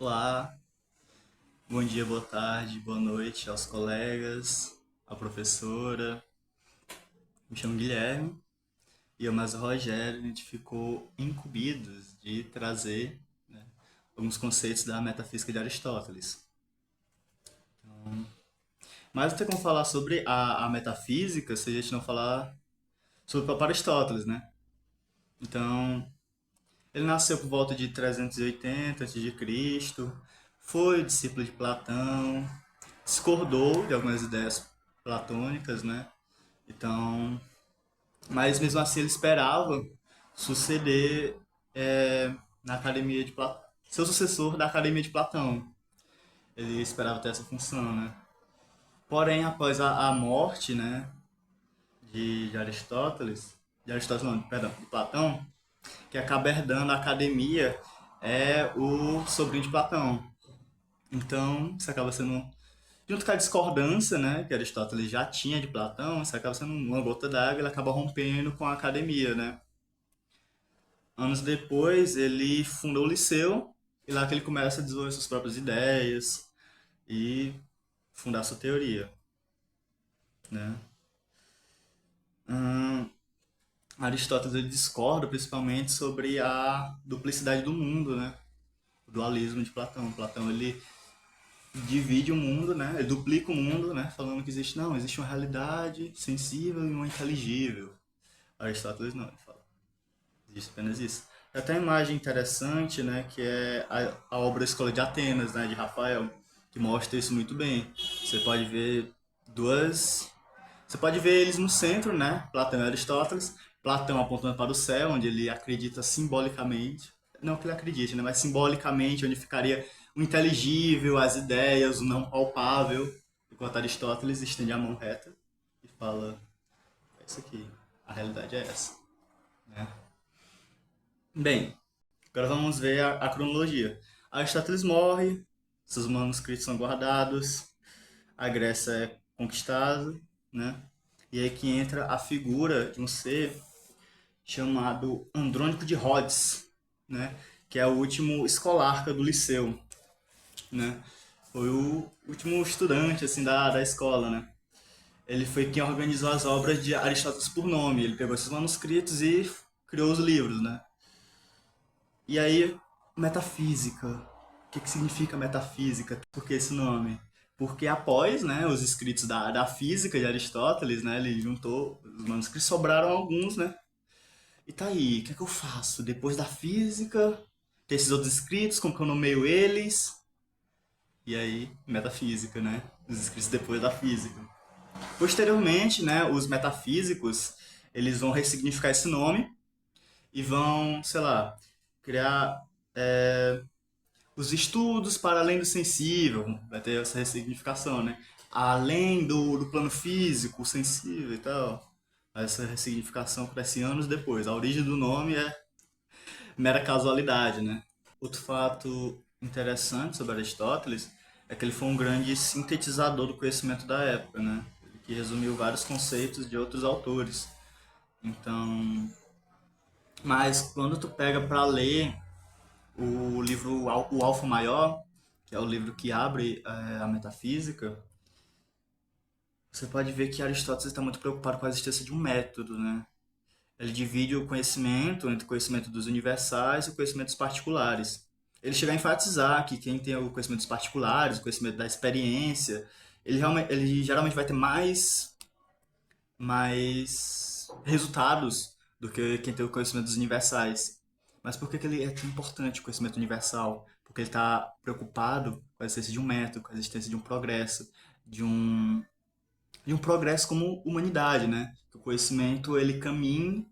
Olá, bom dia, boa tarde, boa noite aos colegas, à professora. Me chamo Guilherme e eu mais o Rogério, a gente ficou incumbidos de trazer, né, alguns conceitos da metafísica de Aristóteles. Mas não tem como falar sobre a metafísica se a gente não falar sobre o próprio Aristóteles, né? Então, ele nasceu por volta de 380 a.C., foi discípulo de Platão, discordou de algumas ideias platônicas, né? Então, mas mesmo assim ele esperava suceder na academia de Platão, seu sucessor da academia de Platão. Ele esperava ter essa função, né? Porém, após a morte, né, de Aristóteles não, perdão, de Platão, que acaba herdando a academia é o sobrinho de Platão. Então, isso acaba sendo, junto com a discordância, né, que Aristóteles já tinha de Platão, isso acaba sendo uma gota d'água, ele acaba rompendo com a academia, né? Anos depois, ele fundou o Liceu, e lá que ele começa a desenvolver suas próprias ideias e fundar sua teoria, né? Hum, Aristóteles ele discorda principalmente sobre a duplicidade do mundo, né? O dualismo de Platão. Platão ele divide o mundo, né? Ele duplica o mundo, né? Falando que existe uma realidade sensível e uma inteligível. Aristóteles não, ele fala, existe apenas isso. Tem até uma imagem interessante, né? Que é a obra Escola de Atenas, né? De Rafael, que mostra isso muito bem. Você pode ver duas. Você pode ver eles no centro, né? Platão e Aristóteles. Platão apontando para o céu, onde ele acredita simbolicamente. Não que ele acredite, né? Mas simbolicamente, onde ficaria o inteligível, as ideias, o não palpável. Enquanto Aristóteles estende a mão reta e fala: é isso aqui, a realidade é essa, né? Bem, agora vamos ver a cronologia. Aristóteles morre, seus manuscritos são guardados, a Grécia é conquistada, né? E aí que entra a figura de um ser chamado Andrônico de Rhodes, né? Que é o último escolarca do Liceu, né? Foi o último estudante assim da escola, né? Ele foi quem organizou as obras de Aristóteles por nome. Ele pegou esses manuscritos e criou os livros, né? E aí, metafísica. O que significa metafísica? Por que esse nome? Porque após, né, os escritos da física de Aristóteles, né, ele juntou os manuscritos, sobraram alguns, né? E tá aí, o que é que eu faço? Depois da física, tem esses outros escritos, como que eu nomeio eles? E aí, metafísica, né? Os escritos depois da física. Posteriormente, né, os metafísicos, eles vão ressignificar esse nome e vão, sei lá, criar os estudos para além do sensível, vai ter essa ressignificação, né? Além do plano físico, sensível e tal. Essa ressignificação acontece anos depois. A origem do nome é mera casualidade, né? Outro fato interessante sobre Aristóteles é que ele foi um grande sintetizador do conhecimento da época, né? Ele que resumiu vários conceitos de outros autores. Então, mas quando tu pega para ler o livro O Alfa Maior, que é o livro que abre a metafísica, você pode ver que Aristóteles está muito preocupado com a existência de um método, né? Ele divide o conhecimento entre o conhecimento dos universais e o conhecimento dos particulares. Ele chega a enfatizar que quem tem o conhecimento dos particulares, o conhecimento da experiência, ele geralmente vai ter mais resultados do que quem tem o conhecimento dos universais. Mas por que ele é tão importante, o conhecimento universal? Porque ele está preocupado com a existência de um método, com a existência de um progresso, de um, de um progresso como humanidade, né? Que o conhecimento ele caminhe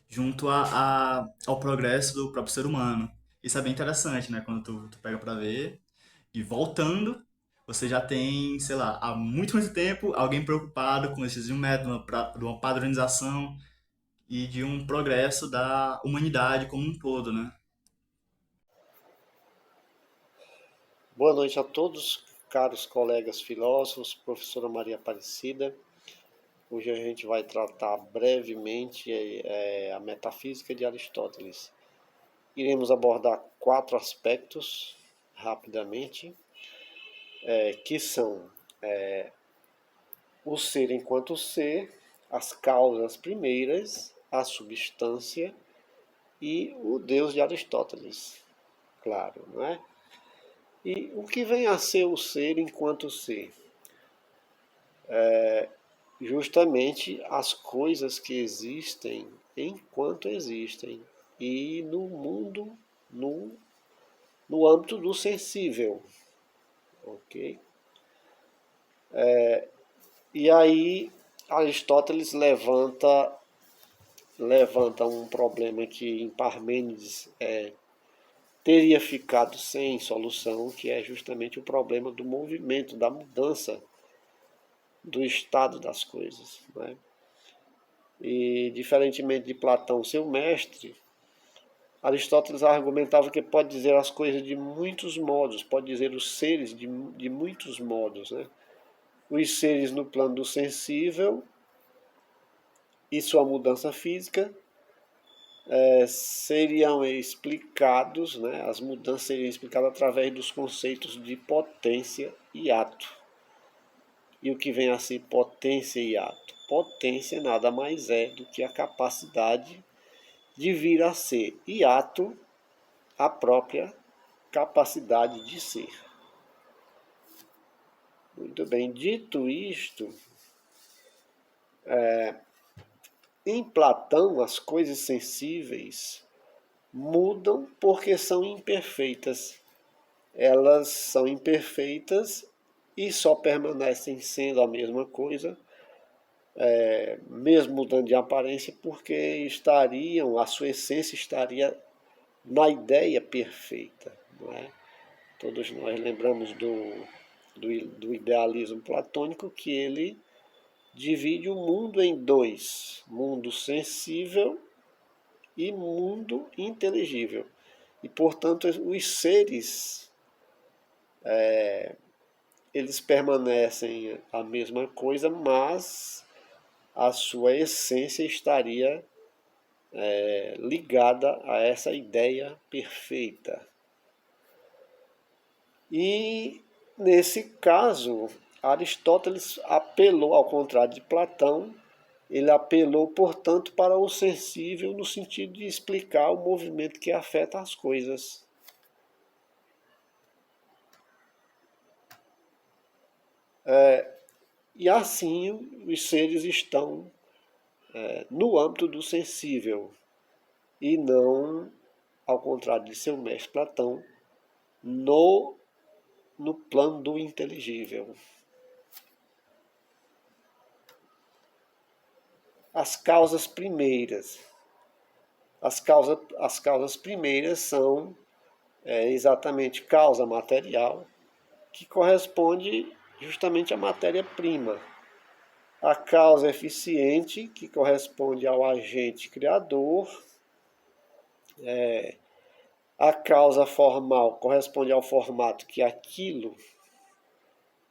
junto ao progresso do próprio ser humano. Isso é bem interessante, né? Quando tu pega pra ver. E voltando, você já tem, sei lá, há muito, muito tempo, alguém preocupado com esses de um método, de uma padronização e de um progresso da humanidade como um todo, né? Boa noite a todos, caros colegas filósofos, professora Maria Aparecida. Hoje a gente vai tratar brevemente a metafísica de Aristóteles. Iremos abordar quatro aspectos rapidamente, que são o ser enquanto ser, as causas primeiras, a substância e o Deus de Aristóteles, claro, não é? E o que vem a ser o ser enquanto ser? Justamente as coisas que existem enquanto existem e no mundo, no, no âmbito do sensível, ok? E aí Aristóteles levanta um problema que em Parmênides teria ficado sem solução, que é justamente o problema do movimento, da mudança do estado das coisas. Né? E, diferentemente de Platão, seu mestre, Aristóteles argumentava que pode dizer as coisas de muitos modos, pode dizer os seres de muitos modos. Né? Os seres no plano do sensível e sua mudança física seriam explicados, né? As mudanças seriam explicadas através dos conceitos de potência e ato. E o que vem a ser potência e ato? Potência nada mais é do que a capacidade de vir a ser, e ato, a própria capacidade de ser. Muito bem, dito isto, em Platão as coisas sensíveis mudam porque são imperfeitas. Elas são imperfeitas e só permanecem sendo a mesma coisa, mesmo mudando de aparência, porque a sua essência estaria na ideia perfeita. Não é? Todos nós lembramos do idealismo platônico, que ele divide o mundo em dois: mundo sensível e mundo inteligível. E, portanto, os seres eles permanecem a mesma coisa, mas a sua essência estaria ligada a essa ideia perfeita. E, nesse caso, Aristóteles apelou, ao contrário de Platão, ele apelou, portanto, para o sensível no sentido de explicar o movimento que afeta as coisas. E assim os seres estão no âmbito do sensível e não, ao contrário de seu mestre Platão, no plano do inteligível. As causas primeiras. As causas primeiras são exatamente causa material, que corresponde justamente à matéria-prima. A causa eficiente, que corresponde ao agente criador. A causa formal corresponde ao formato que aquilo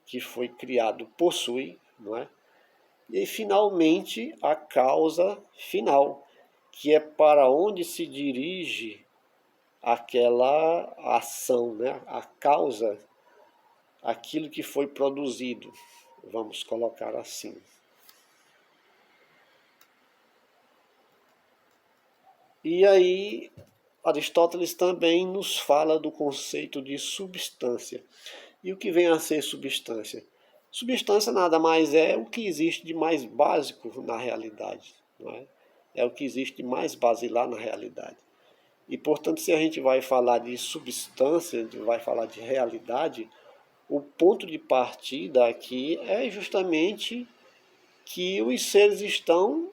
que foi criado possui, não é? E, finalmente, a causa final, que é para onde se dirige aquela ação, né? A causa, aquilo que foi produzido, vamos colocar assim. E aí, Aristóteles também nos fala do conceito de substância. E o que vem a ser substância? Substância nada mais é o que existe de mais básico na realidade. Não é? É o que existe de mais basilar na realidade. E, portanto, se a gente vai falar de substância, vai falar de realidade, o ponto de partida aqui é justamente que os seres estão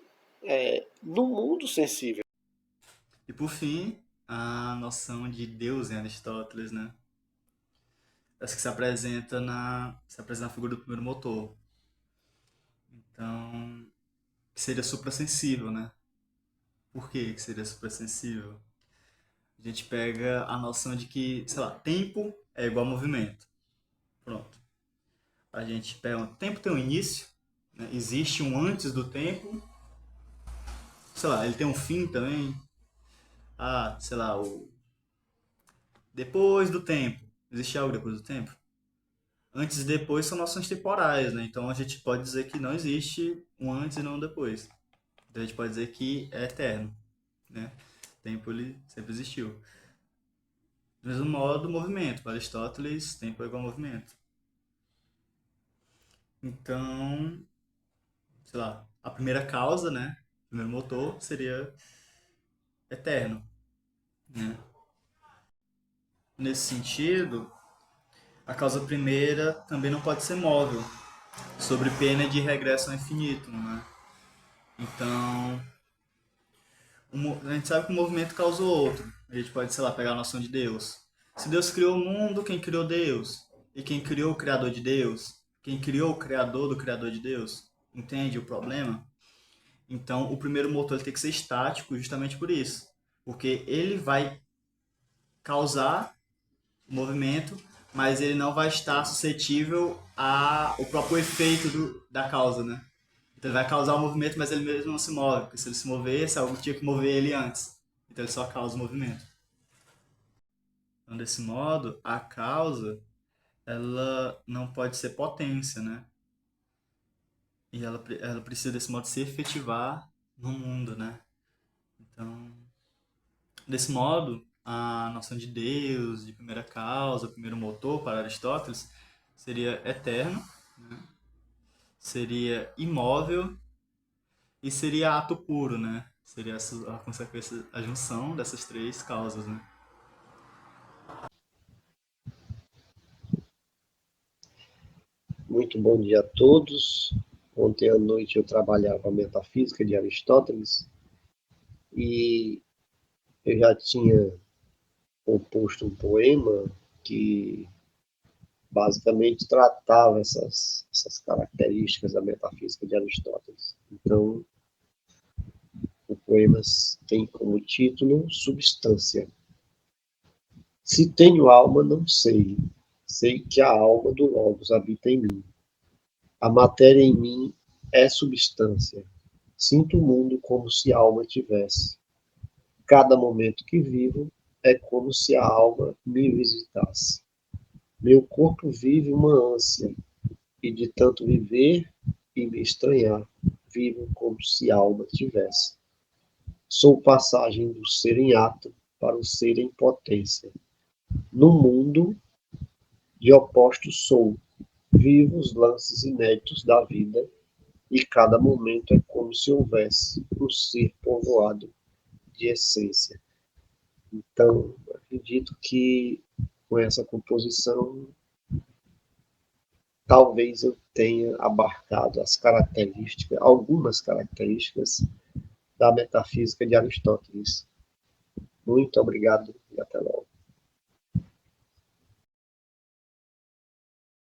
no mundo sensível. E por fim, a noção de Deus em Aristóteles, né? Essa que se apresenta na figura do primeiro motor. Então, que seria suprassensível, né? Por que seria suprassensível? A gente pega a noção de que, sei lá, tempo é igual a movimento. Pronto. A gente pega, o tempo tem um início, né? Existe um antes do tempo, sei lá, ele tem um fim também. Ah, sei lá, o depois do tempo. Existe algo depois do tempo? Antes e depois são noções temporais, né? Então a gente pode dizer que não existe um antes e não um depois. Então a gente pode dizer que é eterno, né? O tempo ele sempre existiu. Do mesmo modo, movimento. Para Aristóteles, tempo é igual a movimento. Então, sei lá, a primeira causa, né? O primeiro motor seria eterno, né? Nesse sentido, a causa primeira também não pode ser móvel, sobre pena de regresso ao infinito, né? Então, a gente sabe que um movimento causa o outro. A gente pode, sei lá, pegar a noção de Deus. Se Deus criou o mundo, quem criou Deus? E quem criou o Criador de Deus? Quem criou o Criador do Criador de Deus? Entende o problema? Então, o primeiro motor ele tem que ser estático justamente por isso. Porque ele vai causar o movimento, mas ele não vai estar suscetível ao próprio efeito da causa, né? Então ele vai causar o movimento, mas ele mesmo não se move, porque se ele se movesse, algo tinha que mover ele antes. Então ele só causa o movimento. Então, desse modo, a causa, ela não pode ser potência, né? E ela precisa, desse modo, se efetivar no mundo, né? Então, desse modo, a noção de Deus, de primeira causa, primeiro motor para Aristóteles, seria eterno, né? Seria imóvel e seria ato puro, né? Seria a consequência, a junção dessas três causas, né? Muito bom dia a todos. Ontem à noite eu trabalhava a metafísica de Aristóteles e eu já tinha composto um poema que basicamente tratava essas características da metafísica de Aristóteles. Então, o poema tem como título Substância. Se tenho alma, não sei. Sei que a alma do Logos habita em mim. A matéria em mim é substância. Sinto o mundo como se a alma tivesse. Cada momento que vivo é como se a alma me visitasse. Meu corpo vive uma ânsia, e de tanto viver e me estranhar, vivo como se a alma tivesse. Sou passagem do ser em ato para o ser em potência. No mundo de opostos sou, vivo os lances inéditos da vida, e cada momento é como se houvesse um ser povoado de essência. Então, acredito que com essa composição, talvez eu tenha abarcado as características, algumas características da metafísica de Aristóteles. Muito obrigado